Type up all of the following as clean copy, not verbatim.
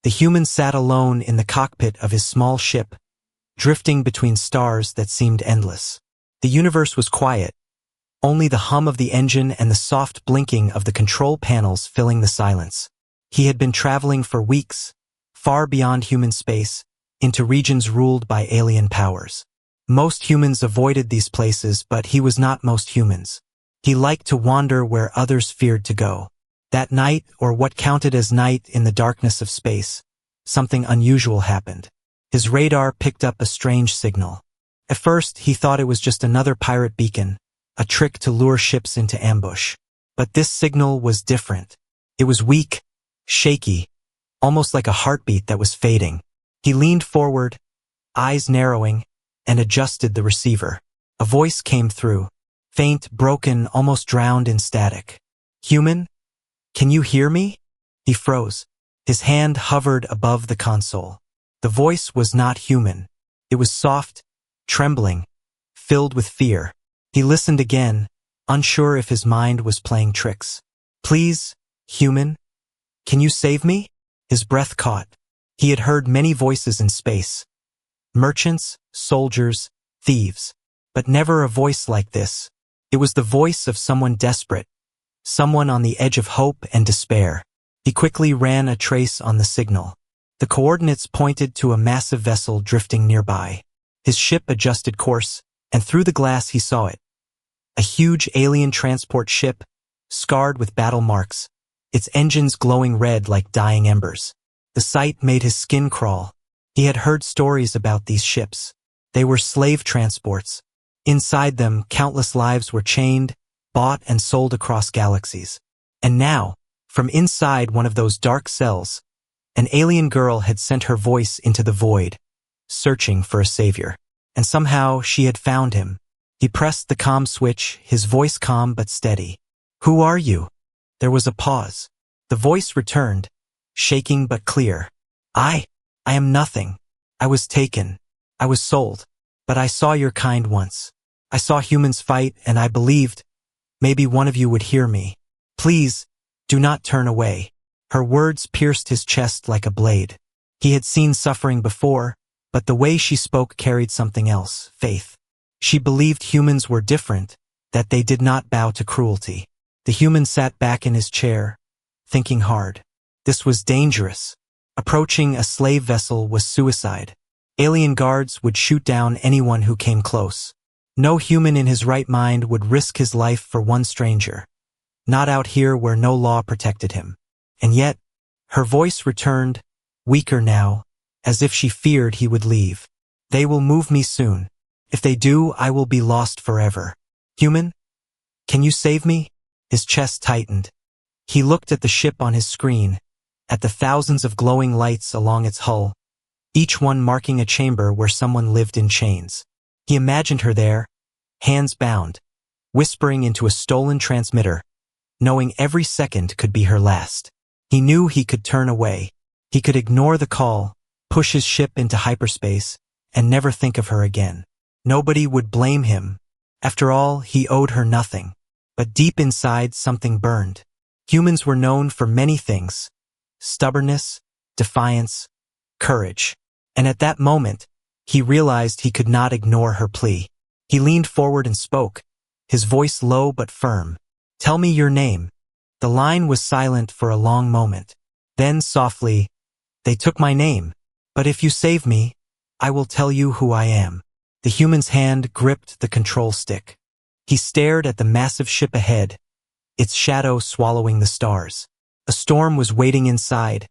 The human sat alone in the cockpit of his small ship, drifting between stars that seemed endless. The universe was quiet, only the hum of the engine and the soft blinking of the control panels filling the silence. He had been traveling for weeks, far beyond human space, into regions ruled by alien powers. Most humans avoided these places, but he was not most humans. He liked to wander where others feared to go. That night, or what counted as night in the darkness of space, something unusual happened. His radar picked up a strange signal. At first, he thought it was just another pirate beacon, a trick to lure ships into ambush. But this signal was different. It was weak, shaky, almost like a heartbeat that was fading. He leaned forward, eyes narrowing, and adjusted the receiver. A voice came through, faint, broken, almost drowned in static. "Human? Can you hear me?" He froze. His hand hovered above the console. The voice was not human. It was soft, trembling, filled with fear. He listened again, unsure if his mind was playing tricks. "Please, human? Can you save me?" His breath caught. He had heard many voices in space. Merchants, soldiers, thieves. But never a voice like this. It was the voice of someone desperate, someone on the edge of hope and despair. He quickly ran a trace on the signal. The coordinates pointed to a massive vessel drifting nearby. His ship adjusted course, and through the glass he saw it. A huge alien transport ship, scarred with battle marks, its engines glowing red like dying embers. The sight made his skin crawl. He had heard stories about these ships. They were slave transports. Inside them, countless lives were chained, bought and sold across galaxies. And now, from inside one of those dark cells, an alien girl had sent her voice into the void, searching for a savior. And somehow she had found him. He pressed the comm switch, his voice calm but steady. "Who are you?" There was a pause. The voice returned, shaking but clear. I am nothing. I was taken. I was sold. But I saw your kind once. I saw humans fight, and I believed maybe one of you would hear me. Please, do not turn away." Her words pierced his chest like a blade. He had seen suffering before, but the way she spoke carried something else, faith. She believed humans were different, that they did not bow to cruelty. The human sat back in his chair, thinking hard. This was dangerous. Approaching a slave vessel was suicide. Alien guards would shoot down anyone who came close. No human in his right mind would risk his life for one stranger. Not out here where no law protected him. And yet, her voice returned, weaker now, as if she feared he would leave. "They will move me soon. If they do, I will be lost forever. Human? Can you save me?" His chest tightened. He looked at the ship on his screen, at the thousands of glowing lights along its hull, each one marking a chamber where someone lived in chains. He imagined her there, hands bound, whispering into a stolen transmitter, knowing every second could be her last. He knew he could turn away. He could ignore the call, push his ship into hyperspace, and never think of her again. Nobody would blame him. After all, he owed her nothing. But deep inside, something burned. Humans were known for many things: stubbornness, defiance, courage. And at that moment, he realized he could not ignore her plea. He leaned forward and spoke, his voice low but firm. "Tell me your name." The line was silent for a long moment. Then softly, "They took my name. But if you save me, I will tell you who I am." The human's hand gripped the control stick. He stared at the massive ship ahead, its shadow swallowing the stars. A storm was waiting inside,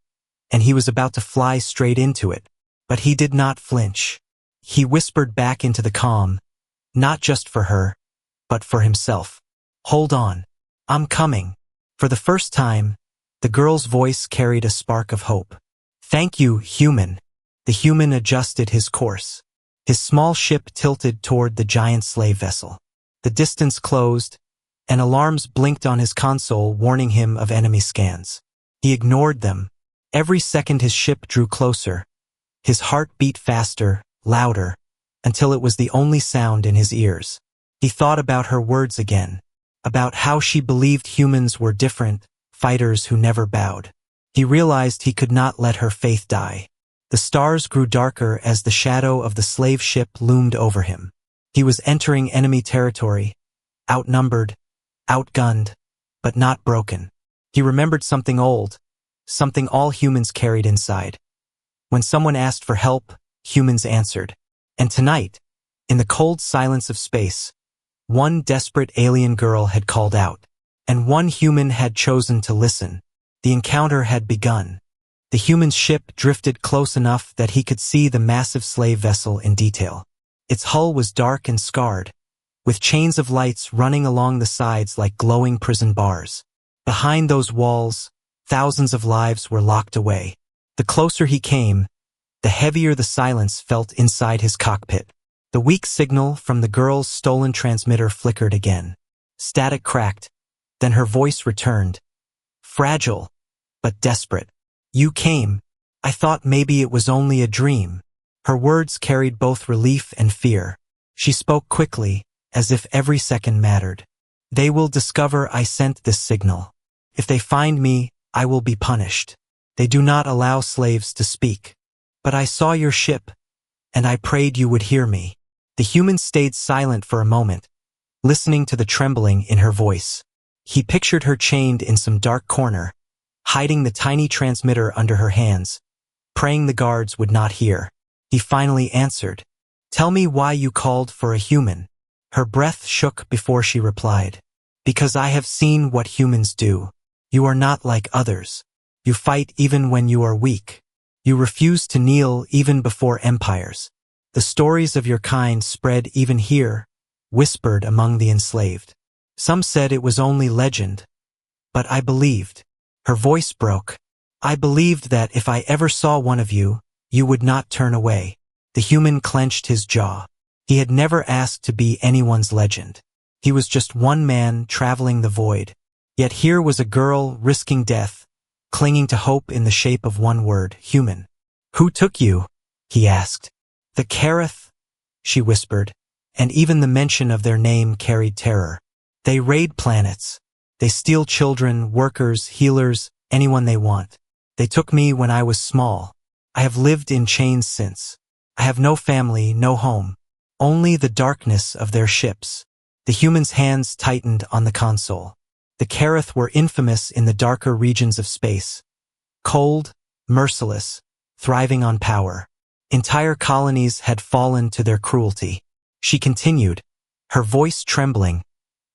and he was about to fly straight into it. But he did not flinch. He whispered back into the calm, not just for her, but for himself. "Hold on. I'm coming." For the first time, the girl's voice carried a spark of hope. "Thank you, human." The human adjusted his course. His small ship tilted toward the giant slave vessel. The distance closed, and alarms blinked on his console warning him of enemy scans. He ignored them. Every second his ship drew closer. His heart beat faster, louder, until it was the only sound in his ears. He thought about her words again, about how she believed humans were different, fighters who never bowed. He realized he could not let her faith die. The stars grew darker as the shadow of the slave ship loomed over him. He was entering enemy territory, outnumbered, outgunned, but not broken. He remembered something old, something all humans carried inside. When someone asked for help, humans answered. And tonight, in the cold silence of space, one desperate alien girl had called out, and one human had chosen to listen. The encounter had begun. The human ship drifted close enough that he could see the massive slave vessel in detail. Its hull was dark and scarred, with chains of lights running along the sides like glowing prison bars. Behind those walls, thousands of lives were locked away. The closer he came, the heavier the silence felt inside his cockpit. The weak signal from the girl's stolen transmitter flickered again. Static cracked, then her voice returned. Fragile, but desperate. You came. I thought maybe it was only a dream. Her words carried both relief and fear. She spoke quickly, as if every second mattered. They will discover I sent this signal. If they find me, I will be punished. They do not allow slaves to speak. But I saw your ship, and I prayed you would hear me. The human stayed silent for a moment, listening to the trembling in her voice. He pictured her chained in some dark corner, hiding the tiny transmitter under her hands, praying the guards would not hear. He finally answered, "Tell me why you called for a human." Her breath shook before she replied, "Because I have seen what humans do. You are not like others. You fight even when you are weak. You refuse to kneel even before empires. The stories of your kind spread even here, whispered among the enslaved. Some said it was only legend, but I believed." Her voice broke. "I believed that if I ever saw one of you, you would not turn away." The human clenched his jaw. He had never asked to be anyone's legend. He was just one man traveling the void. Yet here was a girl risking death, clinging to hope in the shape of one word, human. "Who took you?" he asked. "The Kareth," she whispered, and even the mention of their name carried terror. "They raid planets. They steal children, workers, healers, anyone they want. They took me when I was small. I have lived in chains since. I have no family, no home. Only the darkness of their ships." The human's hands tightened on the console. The Kareth were infamous in the darker regions of space. Cold, merciless, thriving on power. Entire colonies had fallen to their cruelty. She continued, her voice trembling,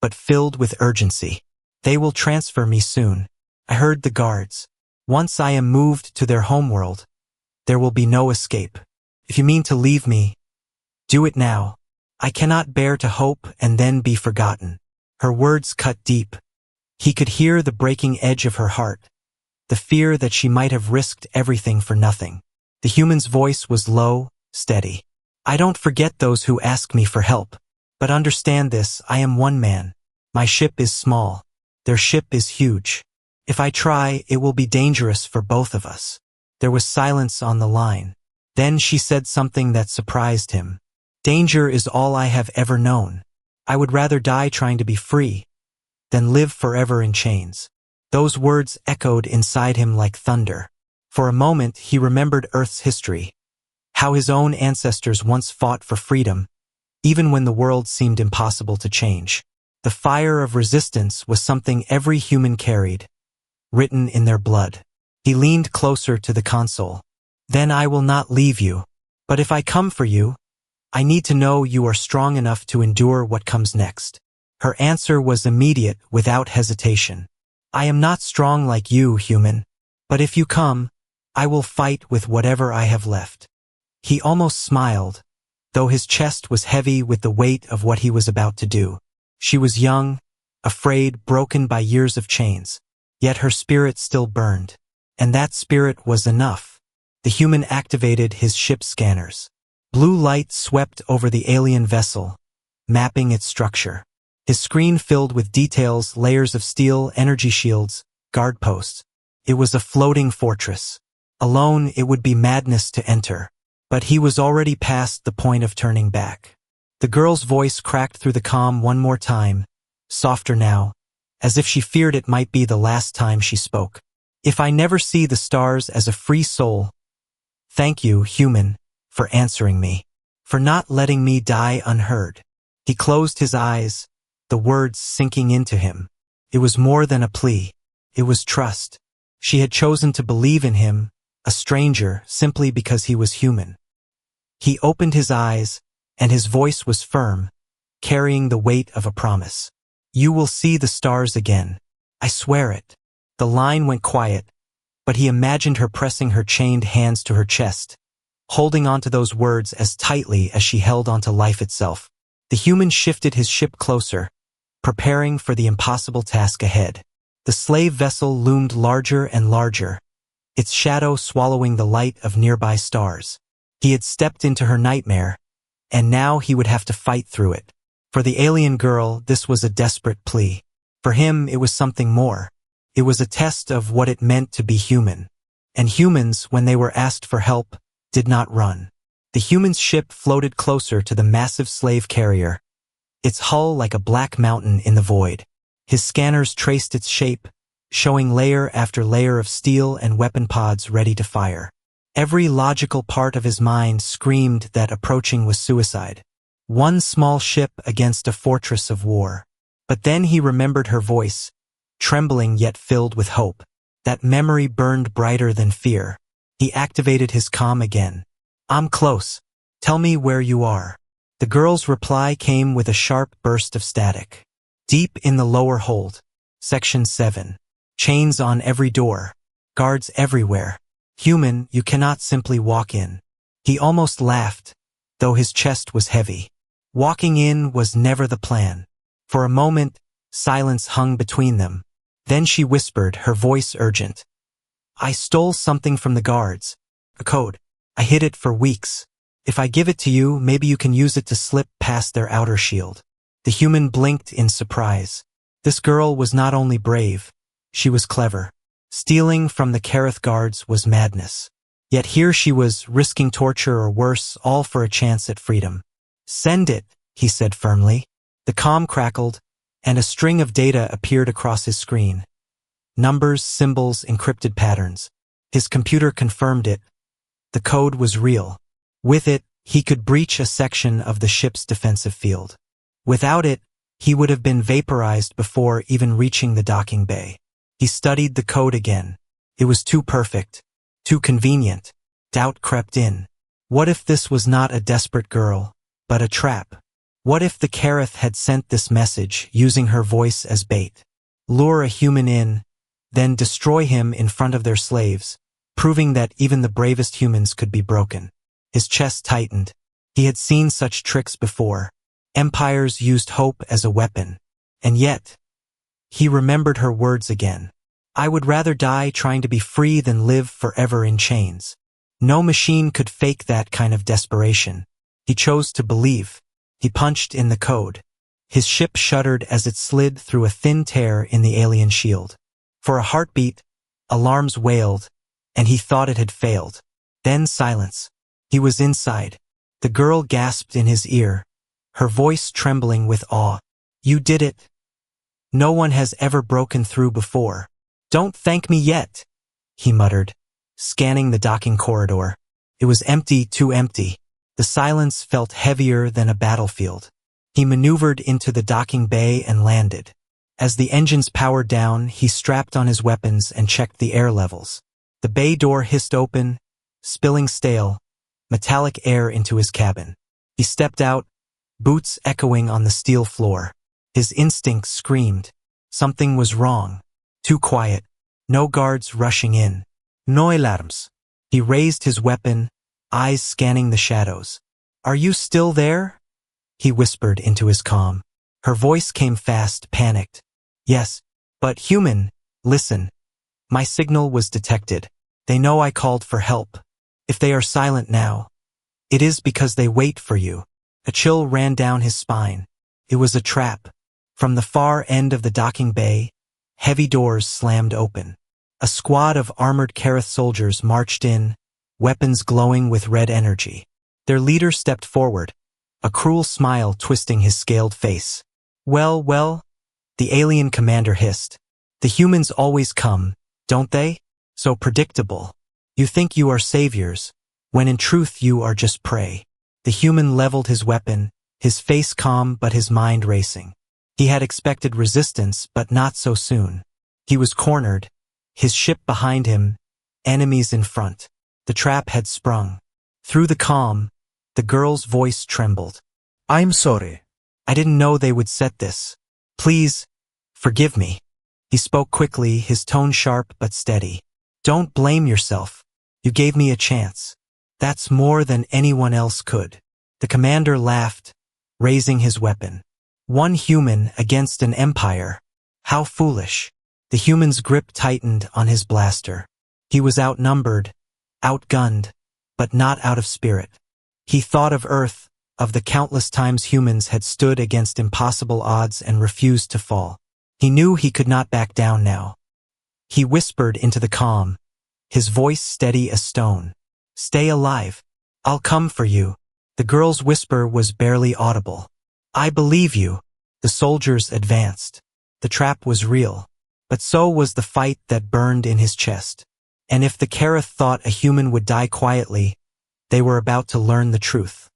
but filled with urgency. "They will transfer me soon. I heard the guards. Once I am moved to their homeworld, there will be no escape. If you mean to leave me, do it now. I cannot bear to hope and then be forgotten." Her words cut deep. He could hear the breaking edge of her heart, the fear that she might have risked everything for nothing. The human's voice was low, steady. "I don't forget those who ask me for help. But understand this, I am one man. My ship is small. Their ship is huge. If I try, it will be dangerous for both of us." There was silence on the line. Then she said something that surprised him. "Danger is all I have ever known. I would rather die trying to be free than live forever in chains." Those words echoed inside him like thunder. For a moment, he remembered Earth's history, how his own ancestors once fought for freedom, even when the world seemed impossible to change. The fire of resistance was something every human carried, written in their blood. He leaned closer to the console. "Then I will not leave you. But if I come for you, I need to know you are strong enough to endure what comes next." Her answer was immediate, without hesitation. "I am not strong like you, human. But if you come, I will fight with whatever I have left." He almost smiled, though his chest was heavy with the weight of what he was about to do. She was young, afraid, broken by years of chains. Yet her spirit still burned. And that spirit was enough. The human activated his ship's scanners. Blue light swept over the alien vessel, mapping its structure. His screen filled with details, layers of steel, energy shields, guard posts. It was a floating fortress. Alone, it would be madness to enter. But he was already past the point of turning back. The girl's voice cracked through the calm one more time, softer now, as if she feared it might be the last time she spoke. If I never see the stars as a free soul, thank you, human, for answering me, for not letting me die unheard. He closed his eyes, the words sinking into him. It was more than a plea. It was trust. She had chosen to believe in him, a stranger, simply because he was human. He opened his eyes, and his voice was firm, carrying the weight of a promise. You will see the stars again. I swear it. The line went quiet, but he imagined her pressing her chained hands to her chest, holding onto those words as tightly as she held onto life itself. The human shifted his ship closer, preparing for the impossible task ahead. The slave vessel loomed larger and larger, its shadow swallowing the light of nearby stars. He had stepped into her nightmare, and now he would have to fight through it. For the alien girl, this was a desperate plea. For him, it was something more. It was a test of what it meant to be human. And humans, when they were asked for help, did not run. The human's ship floated closer to the massive slave carrier, its hull like a black mountain in the void. His scanners traced its shape, showing layer after layer of steel and weapon pods ready to fire. Every logical part of his mind screamed that approaching was suicide. One small ship against a fortress of war. But then he remembered her voice, trembling yet filled with hope. That memory burned brighter than fear. He activated his comm again. I'm close. Tell me where you are. The girl's reply came with a sharp burst of static. Deep in the lower hold. Section 7. Chains on every door. Guards everywhere. Human, you cannot simply walk in. He almost laughed, though his chest was heavy. Walking in was never the plan. For a moment, silence hung between them. Then she whispered, her voice urgent. I stole something from the guards. A code. I hid it for weeks. If I give it to you, maybe you can use it to slip past their outer shield. The human blinked in surprise. This girl was not only brave, she was clever. Stealing from the Kareth guards was madness. Yet here she was, risking torture or worse, all for a chance at freedom. Send it, he said firmly. The comm crackled, and a string of data appeared across his screen. Numbers, symbols, encrypted patterns. His computer confirmed it. The code was real. With it, he could breach a section of the ship's defensive field. Without it, he would have been vaporized before even reaching the docking bay. He studied the code again. It was too perfect, too convenient. Doubt crept in. What if this was not a desperate girl, but a trap? What if the Kareth had sent this message, using her voice as bait? Lure a human in, then destroy him in front of their slaves, proving that even the bravest humans could be broken. His chest tightened. He had seen such tricks before. Empires used hope as a weapon. And yet, he remembered her words again. I would rather die trying to be free than live forever in chains. No machine could fake that kind of desperation. He chose to believe. He punched in the code. His ship shuddered as it slid through a thin tear in the alien shield. For a heartbeat, alarms wailed, and he thought it had failed. Then silence. He was inside. The girl gasped in his ear, her voice trembling with awe. You did it. No one has ever broken through before. Don't thank me yet, he muttered, scanning the docking corridor. It was empty, too empty. The silence felt heavier than a battlefield. He maneuvered into the docking bay and landed. As the engines powered down, he strapped on his weapons and checked the air levels. The bay door hissed open, spilling stale, metallic air into his cabin. He stepped out, boots echoing on the steel floor. His instinct screamed. Something was wrong. Too quiet. No guards rushing in. No alarms. He raised his weapon, eyes scanning the shadows. Are you still there? He whispered into his comm. Her voice came fast, panicked. Yes, but human, listen. My signal was detected. They know I called for help. If they are silent now, it is because they wait for you. A chill ran down his spine. It was a trap. From the far end of the docking bay, heavy doors slammed open. A squad of armored Kareth soldiers marched in, weapons glowing with red energy. Their leader stepped forward, a cruel smile twisting his scaled face. Well, the alien commander hissed. The humans always come, don't they? So predictable. You think you are saviors, when in truth you are just prey. The human leveled his weapon, his face calm but his mind racing. He had expected resistance, but not so soon. He was cornered, his ship behind him, enemies in front. The trap had sprung. Through the calm, the girl's voice trembled. I'm sorry. I didn't know they would set this. Please, forgive me. He spoke quickly, his tone sharp but steady. Don't blame yourself. You gave me a chance. That's more than anyone else could. The commander laughed, raising his weapon. One human against an empire. How foolish. The human's grip tightened on his blaster. He was outnumbered, outgunned, but not out of spirit. He thought of Earth, of the countless times humans had stood against impossible odds and refused to fall. He knew he could not back down now. He whispered into the calm, his voice steady as stone. Stay alive. I'll come for you. The girl's whisper was barely audible. I believe you. The soldiers advanced. The trap was real, but so was the fight that burned in his chest. And if the Kareth thought a human would die quietly, they were about to learn the truth.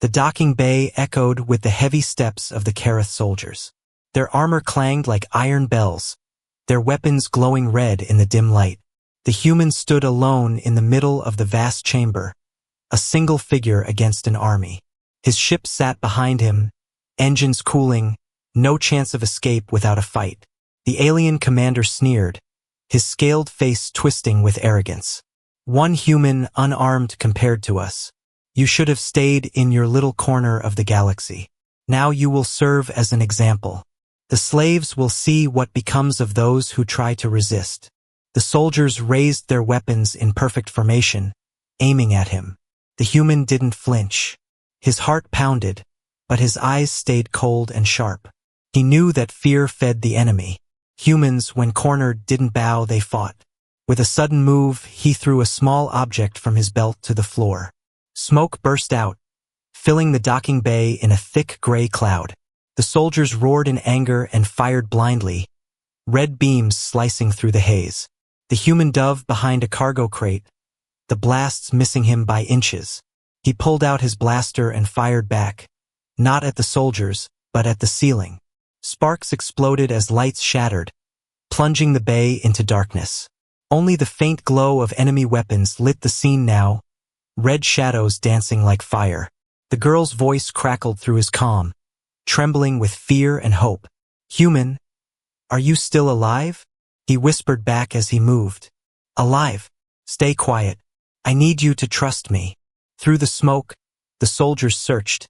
The docking bay echoed with the heavy steps of the Kareth soldiers. Their armor clanged like iron bells, their weapons glowing red in the dim light. The human stood alone in the middle of the vast chamber, a single figure against an army. His ship sat behind him, engines cooling, no chance of escape without a fight. The alien commander sneered, his scaled face twisting with arrogance. One human unarmed compared to us. You should have stayed in your little corner of the galaxy. Now you will serve as an example. The slaves will see what becomes of those who try to resist. The soldiers raised their weapons in perfect formation, aiming at him. The human didn't flinch. His heart pounded, but his eyes stayed cold and sharp. He knew that fear fed the enemy. Humans, when cornered, didn't bow, they fought. With a sudden move, he threw a small object from his belt to the floor. Smoke burst out, filling the docking bay in a thick gray cloud. The soldiers roared in anger and fired blindly, red beams slicing through the haze. The human dove behind a cargo crate, the blasts missing him by inches. He pulled out his blaster and fired back, not at the soldiers, but at the ceiling. Sparks exploded as lights shattered, plunging the bay into darkness. Only the faint glow of enemy weapons lit the scene now, red shadows dancing like fire. The girl's voice crackled through his calm, trembling with fear and hope. Human, are you still alive? He whispered back as he moved. Alive. Stay quiet. I need you to trust me. Through the smoke, the soldiers searched,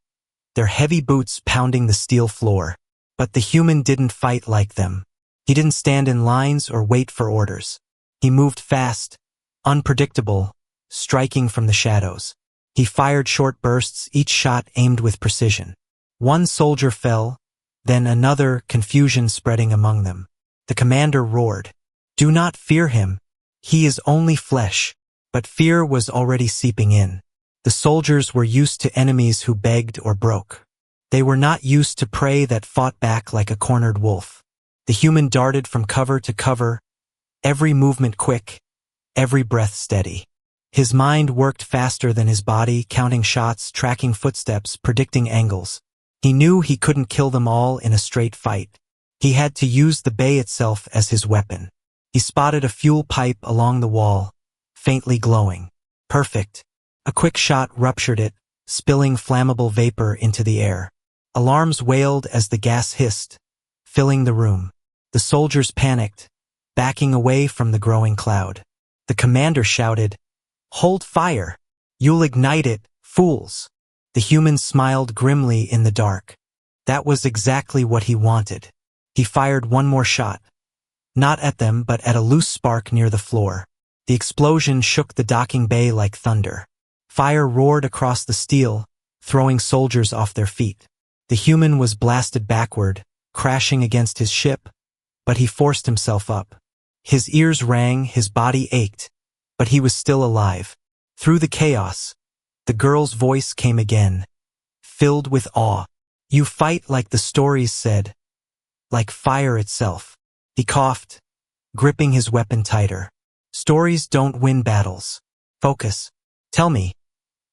their heavy boots pounding the steel floor. But the human didn't fight like them. He didn't stand in lines or wait for orders. He moved fast, unpredictable, striking from the shadows. He fired short bursts, each shot aimed with precision. One soldier fell, then another, confusion spreading among them. The commander roared, "Do not fear him. He is only flesh." But fear was already seeping in. The soldiers were used to enemies who begged or broke. They were not used to prey that fought back like a cornered wolf. The human darted from cover to cover, every movement quick, every breath steady. His mind worked faster than his body, counting shots, tracking footsteps, predicting angles. He knew he couldn't kill them all in a straight fight. He had to use the bay itself as his weapon. He spotted a fuel pipe along the wall, faintly glowing. Perfect. A quick shot ruptured it, spilling flammable vapor into the air. Alarms wailed as the gas hissed, filling the room. The soldiers panicked, backing away from the growing cloud. The commander shouted, "Hold fire! You'll ignite it, fools!" The human smiled grimly in the dark. That was exactly what he wanted. He fired one more shot. Not at them, but at a loose spark near the floor. The explosion shook the docking bay like thunder. Fire roared across the steel, throwing soldiers off their feet. The human was blasted backward, crashing against his ship, but he forced himself up. His ears rang, his body ached, but he was still alive. Through the chaos, the girl's voice came again, filled with awe. "You fight like the stories said, like fire itself." He coughed, gripping his weapon tighter. Stories don't win battles. Focus. Tell me,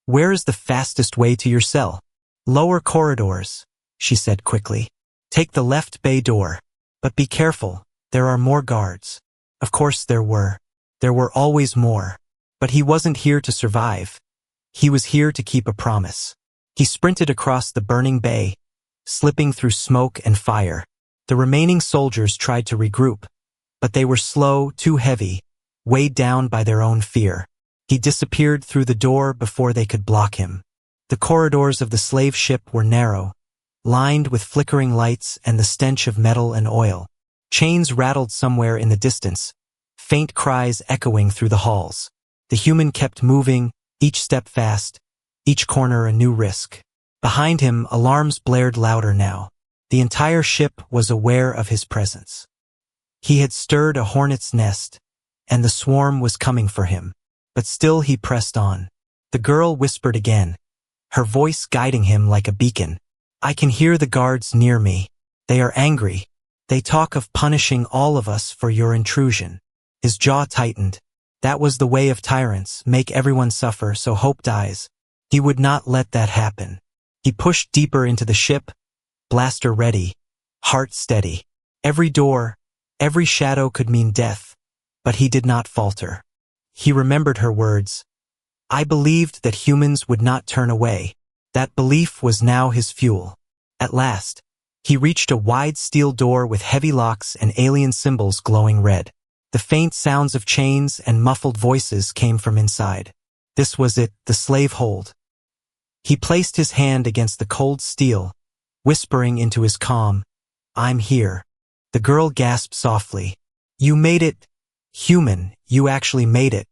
where is the fastest way to your cell? Lower corridors, she said quickly. Take the left bay door. But be careful, there are more guards. Of course there were. There were always more. But he wasn't here to survive. He was here to keep a promise. He sprinted across the burning bay, slipping through smoke and fire. The remaining soldiers tried to regroup, but they were slow, too heavy, weighed down by their own fear. He disappeared through the door before they could block him. The corridors of the slave ship were narrow, lined with flickering lights and the stench of metal and oil. Chains rattled somewhere in the distance, faint cries echoing through the halls. The human kept moving, each step fast, each corner a new risk. Behind him, alarms blared louder now. The entire ship was aware of his presence. He had stirred a hornet's nest, and the swarm was coming for him. But still he pressed on. The girl whispered again, her voice guiding him like a beacon. I can hear the guards near me. They are angry. They talk of punishing all of us for your intrusion. His jaw tightened. That was the way of tyrants, make everyone suffer so hope dies. He would not let that happen. He pushed deeper into the ship, blaster ready, heart steady. Every door, every shadow could mean death, but he did not falter. He remembered her words. I believed that humans would not turn away. That belief was now his fuel. At last, he reached a wide steel door with heavy locks and alien symbols glowing red. The faint sounds of chains and muffled voices came from inside. This was it, the slave hold. He placed his hand against the cold steel, whispering into his calm, I'm here. The girl gasped softly. You made it. Human, you actually made it.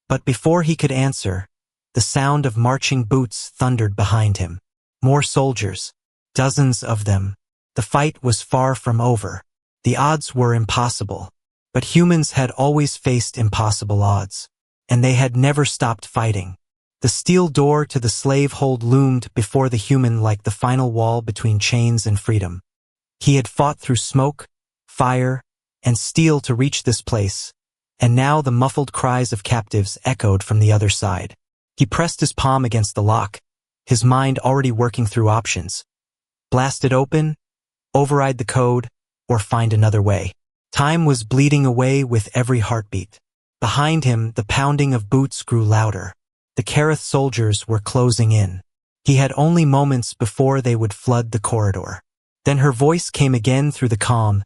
But before he could answer, the sound of marching boots thundered behind him. More soldiers. Dozens of them. The fight was far from over. The odds were impossible. But humans had always faced impossible odds. And they had never stopped fighting. The steel door to the slave hold loomed before the human like the final wall between chains and freedom. He had fought through smoke, fire, and steel to reach this place, and now the muffled cries of captives echoed from the other side. He pressed his palm against the lock, his mind already working through options. Blast it open, override the code, or find another way. Time was bleeding away with every heartbeat. Behind him, the pounding of boots grew louder. The Kareth soldiers were closing in. He had only moments before they would flood the corridor. Then her voice came again through the calm,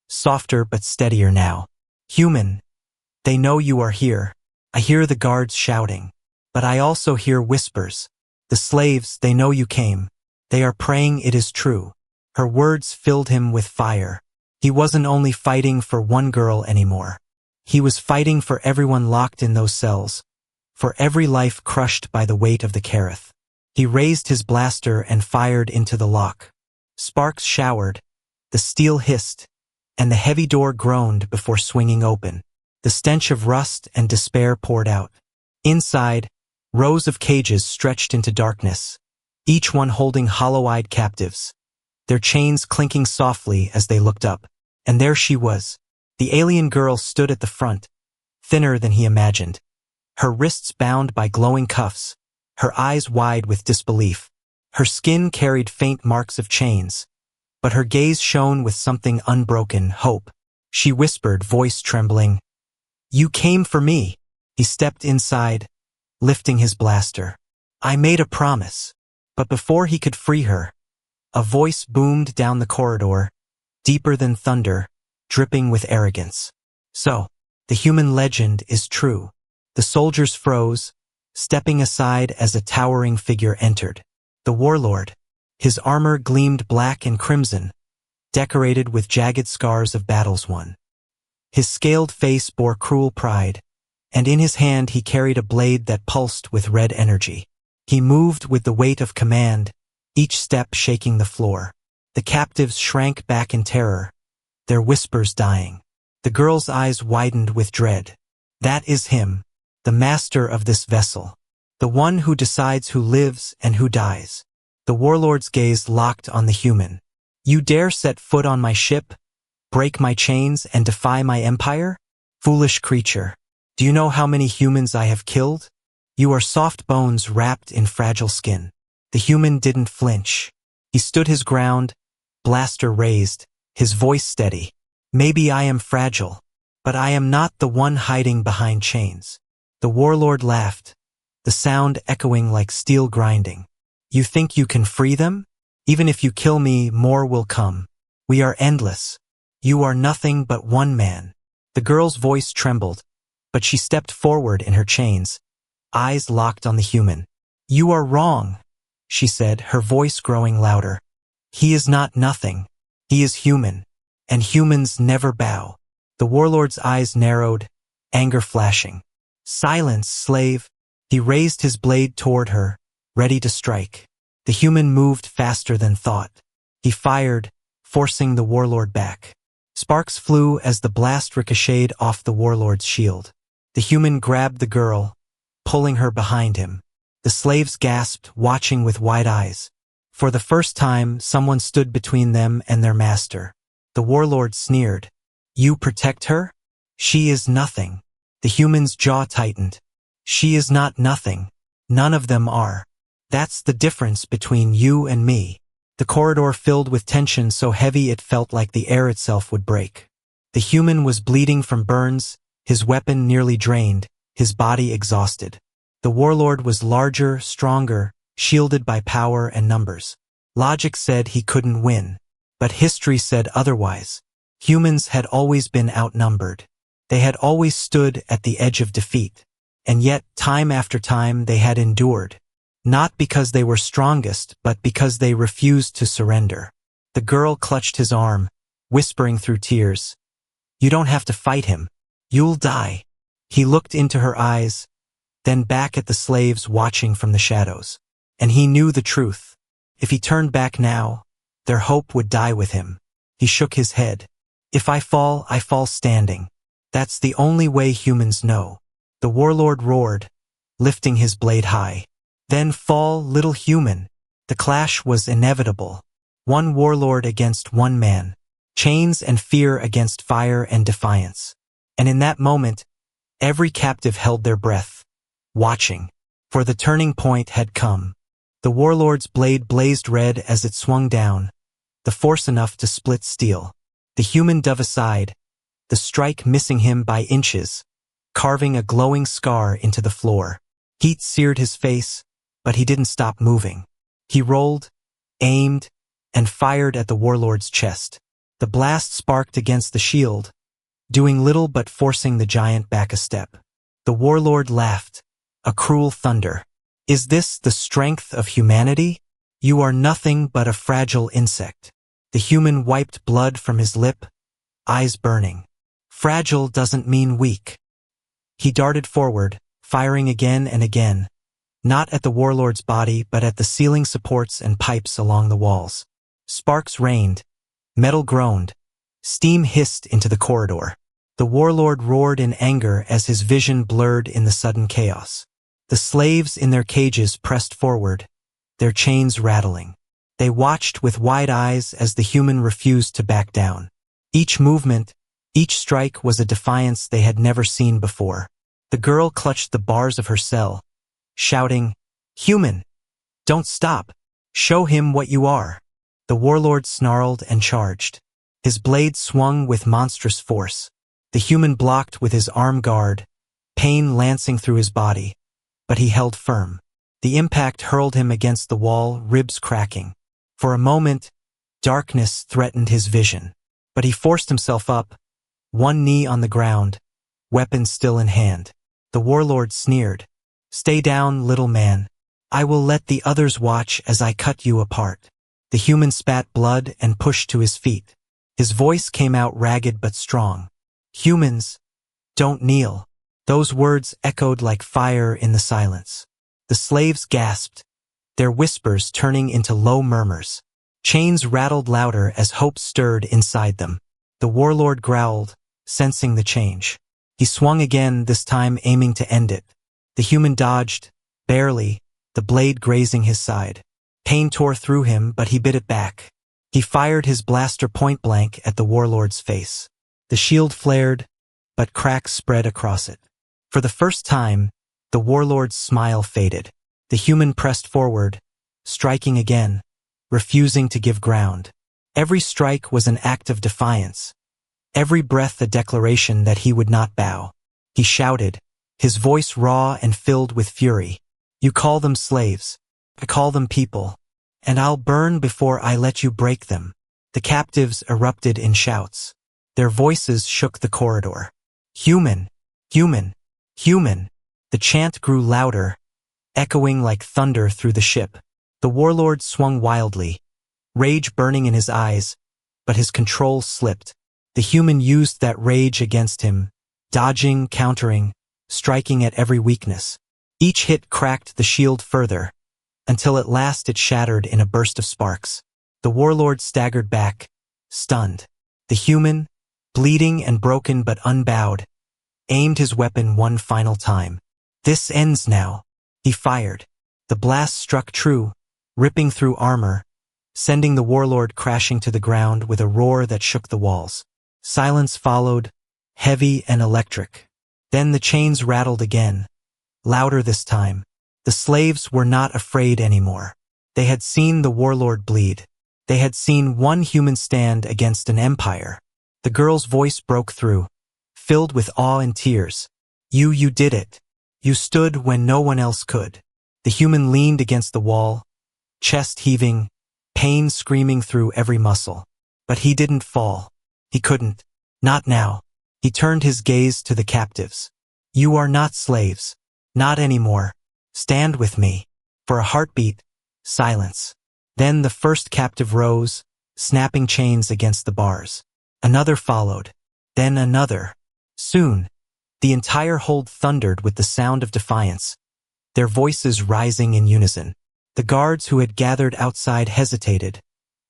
softer but steadier now. Human, they know you are here. I hear the guards shouting. But I also hear whispers. The slaves, they know you came. They are praying it is true. Her words filled him with fire. He wasn't only fighting for one girl anymore. He was fighting for everyone locked in those cells, for every life crushed by the weight of the Kareth. He raised his blaster and fired into the lock. Sparks showered, the steel hissed, and the heavy door groaned before swinging open. The stench of rust and despair poured out. Inside, rows of cages stretched into darkness, each one holding hollow-eyed captives, their chains clinking softly as they looked up. And there she was. The alien girl stood at the front, thinner than he imagined, her wrists bound by glowing cuffs, her eyes wide with disbelief. Her skin carried faint marks of chains, but her gaze shone with something unbroken, hope. She whispered, voice trembling, You came for me. He stepped inside, lifting his blaster. I made a promise. But before he could free her, a voice boomed down the corridor, deeper than thunder, dripping with arrogance. So, the human legend is true. The soldiers froze, stepping aside as a towering figure entered. The warlord. His armor gleamed black and crimson, decorated with jagged scars of battles won. His scaled face bore cruel pride, and in his hand he carried a blade that pulsed with red energy. He moved with the weight of command, each step shaking the floor. The captives shrank back in terror, their whispers dying. The girl's eyes widened with dread. That is him, the master of this vessel, the one who decides who lives and who dies. The warlord's gaze locked on the human. You dare set foot on my ship, break my chains, and defy my empire? Foolish creature. Do you know how many humans I have killed? You are soft bones wrapped in fragile skin. The human didn't flinch. He stood his ground, blaster raised, his voice steady. Maybe I am fragile, but I am not the one hiding behind chains. The warlord laughed, the sound echoing like steel grinding. You think you can free them? Even if you kill me, more will come. We are endless. You are nothing but one man. The girl's voice trembled, but she stepped forward in her chains, eyes locked on the human. You are wrong, she said, her voice growing louder. He is not nothing. He is human, and humans never bow. The warlord's eyes narrowed, anger flashing. Silence, slave. He raised his blade toward her, ready to strike. The human moved faster than thought. He fired, forcing the warlord back. Sparks flew as the blast ricocheted off the warlord's shield. The human grabbed the girl, pulling her behind him. The slaves gasped, watching with wide eyes. For the first time, someone stood between them and their master. The warlord sneered. You protect her? She is nothing. The human's jaw tightened. She is not nothing. None of them are. That's the difference between you and me. The corridor filled with tension so heavy it felt like the air itself would break. The human was bleeding from burns, his weapon nearly drained, his body exhausted. The warlord was larger, stronger, shielded by power and numbers. Logic said he couldn't win, but history said otherwise. Humans had always been outnumbered. They had always stood at the edge of defeat. And yet, time after time, they had endured. Not because they were strongest, but because they refused to surrender. The girl clutched his arm, whispering through tears. You don't have to fight him. You'll die. He looked into her eyes, then back at the slaves watching from the shadows. And he knew the truth. If he turned back now, their hope would die with him. He shook his head. If I fall standing. That's the only way humans know. The warlord roared, lifting his blade high. Then fall, little human. The clash was inevitable. One warlord against one man. Chains and fear against fire and defiance. And in that moment, every captive held their breath, watching. For the turning point had come. The warlord's blade blazed red as it swung down, the force enough to split steel. The human dove aside, the strike missing him by inches, carving a glowing scar into the floor. Heat seared his face, but he didn't stop moving. He rolled, aimed, and fired at the warlord's chest. The blast sparked against the shield, doing little but forcing the giant back a step. The warlord laughed, a cruel thunder. Is this the strength of humanity? You are nothing but a fragile insect. The human wiped blood from his lip, eyes burning. Fragile doesn't mean weak. He darted forward, firing again and again, not at the warlord's body but at the ceiling supports and pipes along the walls. Sparks rained, metal groaned, steam hissed into the corridor. The warlord roared in anger as his vision blurred in the sudden chaos. The slaves in their cages pressed forward, their chains rattling. They watched with wide eyes as the human refused to back down. Each movement, each strike was a defiance they had never seen before. The girl clutched the bars of her cell, shouting, Human! Don't stop! Show him what you are! The warlord snarled and charged. His blade swung with monstrous force. The human blocked with his arm guard, pain lancing through his body, but he held firm. The impact hurled him against the wall, ribs cracking. For a moment, darkness threatened his vision, but he forced himself up, one knee on the ground, weapon still in hand. The warlord sneered. Stay down, little man. I will let the others watch as I cut you apart. The human spat blood and pushed to his feet. His voice came out ragged but strong. Humans, don't kneel. Those words echoed like fire in the silence. The slaves gasped, their whispers turning into low murmurs. Chains rattled louder as hope stirred inside them. The warlord growled, sensing the change. He swung again, this time aiming to end it. The human dodged, barely, the blade grazing his side. Pain tore through him, but he bit it back. He fired his blaster point blank at the warlord's face. The shield flared, but cracks spread across it. For the first time, the warlord's smile faded. The human pressed forward, striking again, refusing to give ground. Every strike was an act of defiance. Every breath a declaration that he would not bow. He shouted, his voice raw and filled with fury. You call them slaves. I call them people. And I'll burn before I let you break them. The captives erupted in shouts. Their voices shook the corridor. Human, human, human. The chant grew louder, echoing like thunder through the ship. The warlord swung wildly, rage burning in his eyes, but his control slipped. The human used that rage against him, dodging, countering, striking at every weakness. Each hit cracked the shield further, until at last it shattered in a burst of sparks. The warlord staggered back, stunned. The human, bleeding and broken but unbowed, aimed his weapon one final time. This ends now. He fired. The blast struck true, ripping through armor, sending the warlord crashing to the ground with a roar that shook the walls. Silence followed, heavy and electric. Then the chains rattled again, louder this time. The slaves were not afraid anymore. They had seen the warlord bleed. They had seen one human stand against an empire. The girl's voice broke through, filled with awe and tears. You did it. You stood when no one else could. The human leaned against the wall, chest heaving, pain screaming through every muscle. But he didn't fall. He couldn't. Not now. He turned his gaze to the captives. You are not slaves. Not anymore. Stand with me. For a heartbeat, silence. Then the first captive rose, snapping chains against the bars. Another followed. Then another. Soon, the entire hold thundered with the sound of defiance, their voices rising in unison. The guards who had gathered outside hesitated,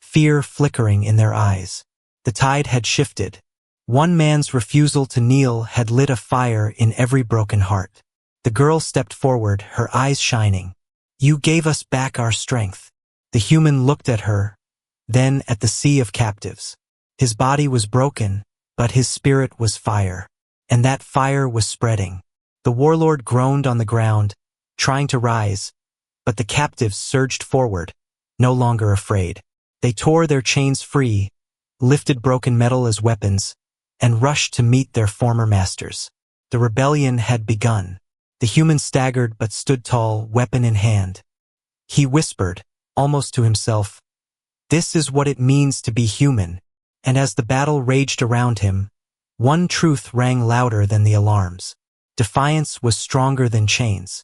fear flickering in their eyes. The tide had shifted. One man's refusal to kneel had lit a fire in every broken heart. The girl stepped forward, her eyes shining. You gave us back our strength. The human looked at her, then at the sea of captives. His body was broken, but his spirit was fire. And that fire was spreading. The warlord groaned on the ground, trying to rise, but the captives surged forward, no longer afraid. They tore their chains free, lifted broken metal as weapons, and rushed to meet their former masters. The rebellion had begun. The human staggered but stood tall, weapon in hand. He whispered, almost to himself, "This is what it means to be human." And as the battle raged around him, one truth rang louder than the alarms. Defiance was stronger than chains.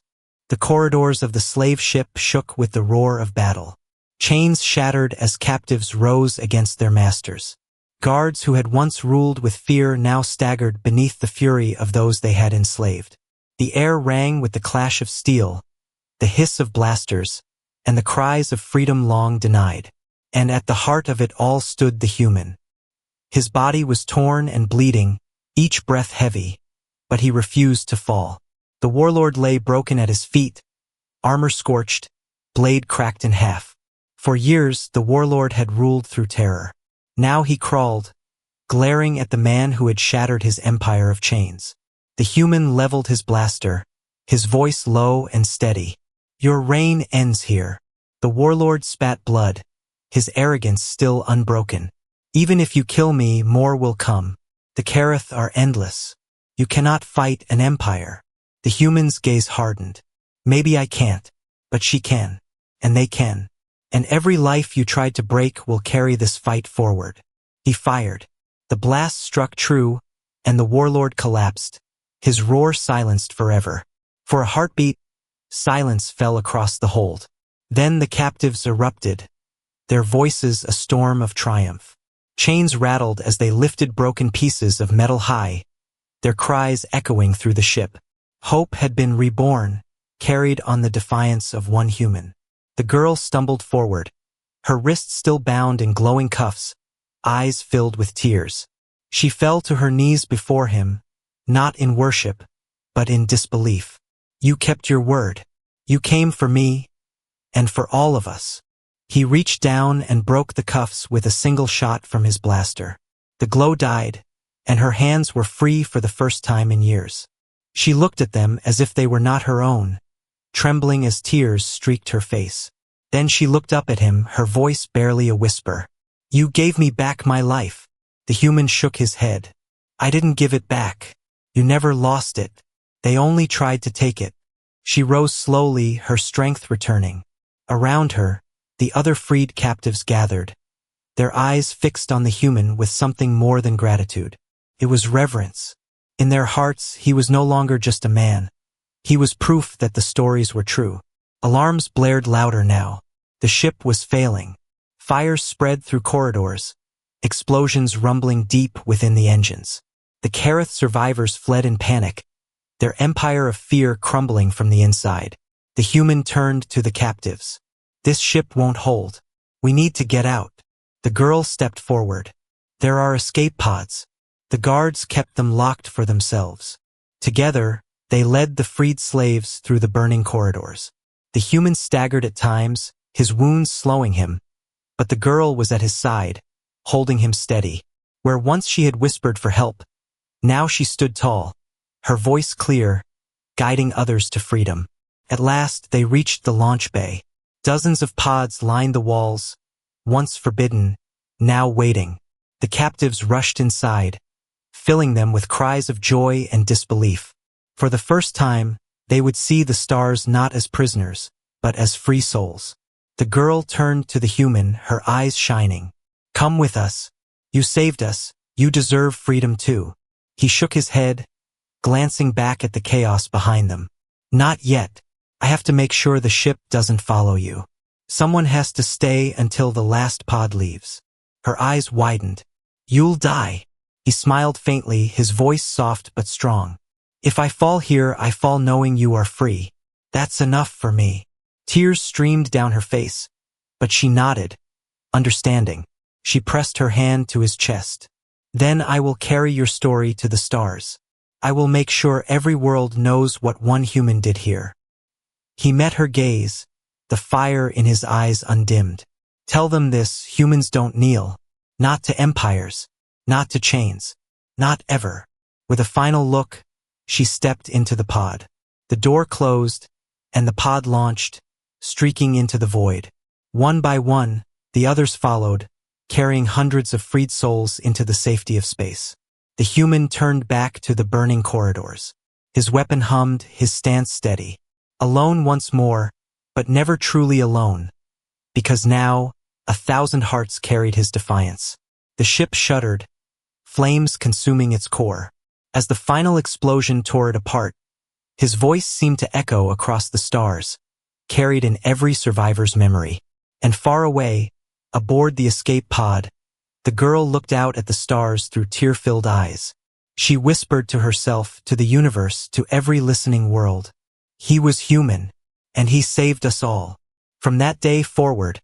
The corridors of the slave ship shook with the roar of battle. Chains shattered as captives rose against their masters. Guards who had once ruled with fear now staggered beneath the fury of those they had enslaved. The air rang with the clash of steel, the hiss of blasters, and the cries of freedom long denied. And at the heart of it all stood the human. His body was torn and bleeding, each breath heavy, but he refused to fall. The warlord lay broken at his feet, armor scorched, blade cracked in half. For years, the warlord had ruled through terror. Now he crawled, glaring at the man who had shattered his empire of chains. The human leveled his blaster, his voice low and steady. Your reign ends here. The warlord spat blood, his arrogance still unbroken. Even if you kill me, more will come. The Karath are endless. You cannot fight an empire. The human's gaze hardened. Maybe I can't, but she can. And they can. And every life you tried to break will carry this fight forward. He fired. The blast struck true, and the warlord collapsed, his roar silenced forever. For a heartbeat, silence fell across the hold. Then the captives erupted, their voices a storm of triumph. Chains rattled as they lifted broken pieces of metal high, their cries echoing through the ship. Hope had been reborn, carried on the defiance of one human. The girl stumbled forward, her wrists still bound in glowing cuffs, eyes filled with tears. She fell to her knees before him, not in worship, but in disbelief. You kept your word. You came for me, and for all of us. He reached down and broke the cuffs with a single shot from his blaster. The glow died, and her hands were free for the first time in years. She looked at them as if they were not her own, trembling as tears streaked her face. Then she looked up at him, her voice barely a whisper. "You gave me back my life." The human shook his head. "I didn't give it back. You never lost it. They only tried to take it." She rose slowly, her strength returning. Around her, the other freed captives gathered, their eyes fixed on the human with something more than gratitude. It was reverence. In their hearts, he was no longer just a man. He was proof that the stories were true. Alarms blared louder now. The ship was failing. Fires spread through corridors, explosions rumbling deep within the engines. The Kareth survivors fled in panic, their empire of fear crumbling from the inside. The human turned to the captives. "This ship won't hold. We need to get out." The girl stepped forward. "There are escape pods." The guards kept them locked for themselves. Together, they led the freed slaves through the burning corridors. The human staggered at times, his wounds slowing him, but the girl was at his side, holding him steady. Where once she had whispered for help, now she stood tall, her voice clear, guiding others to freedom. At last, they reached the launch bay. Dozens of pods lined the walls, once forbidden, now waiting. The captives rushed inside, filling them with cries of joy and disbelief. For the first time, they would see the stars not as prisoners, but as free souls. The girl turned to the human, her eyes shining. "Come with us. You saved us. You deserve freedom too." He shook his head, glancing back at the chaos behind them. "Not yet. I have to make sure the ship doesn't follow you. Someone has to stay until the last pod leaves." Her eyes widened. "You'll die." He smiled faintly, his voice soft but strong. "If I fall here, I fall knowing you are free. That's enough for me." Tears streamed down her face, but she nodded, understanding. She pressed her hand to his chest. "Then I will carry your story to the stars. I will make sure every world knows what one human did here." He met her gaze, the fire in his eyes undimmed. "Tell them this, humans don't kneel. Not to empires, not to chains, not ever." With a final look, she stepped into the pod. The door closed, and the pod launched, streaking into the void. One by one, the others followed, carrying hundreds of freed souls into the safety of space. The human turned back to the burning corridors. His weapon hummed, his stance steady. Alone once more, but never truly alone, because now 1,000 hearts carried his defiance. The ship shuddered, flames consuming its core. As the final explosion tore it apart, his voice seemed to echo across the stars, carried in every survivor's memory. And far away, aboard the escape pod, the girl looked out at the stars through tear-filled eyes. She whispered to herself, to the universe, to every listening world. He was human, and he saved us all. From that day forward,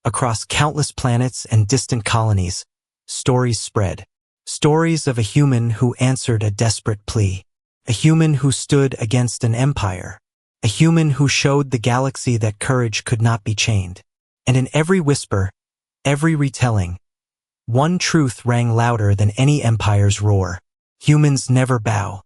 across countless planets and distant colonies, stories spread. Stories of a human who answered a desperate plea. A human who stood against an empire. A human who showed the galaxy that courage could not be chained. And in every whisper, every retelling, one truth rang louder than any empire's roar. Humans never bow.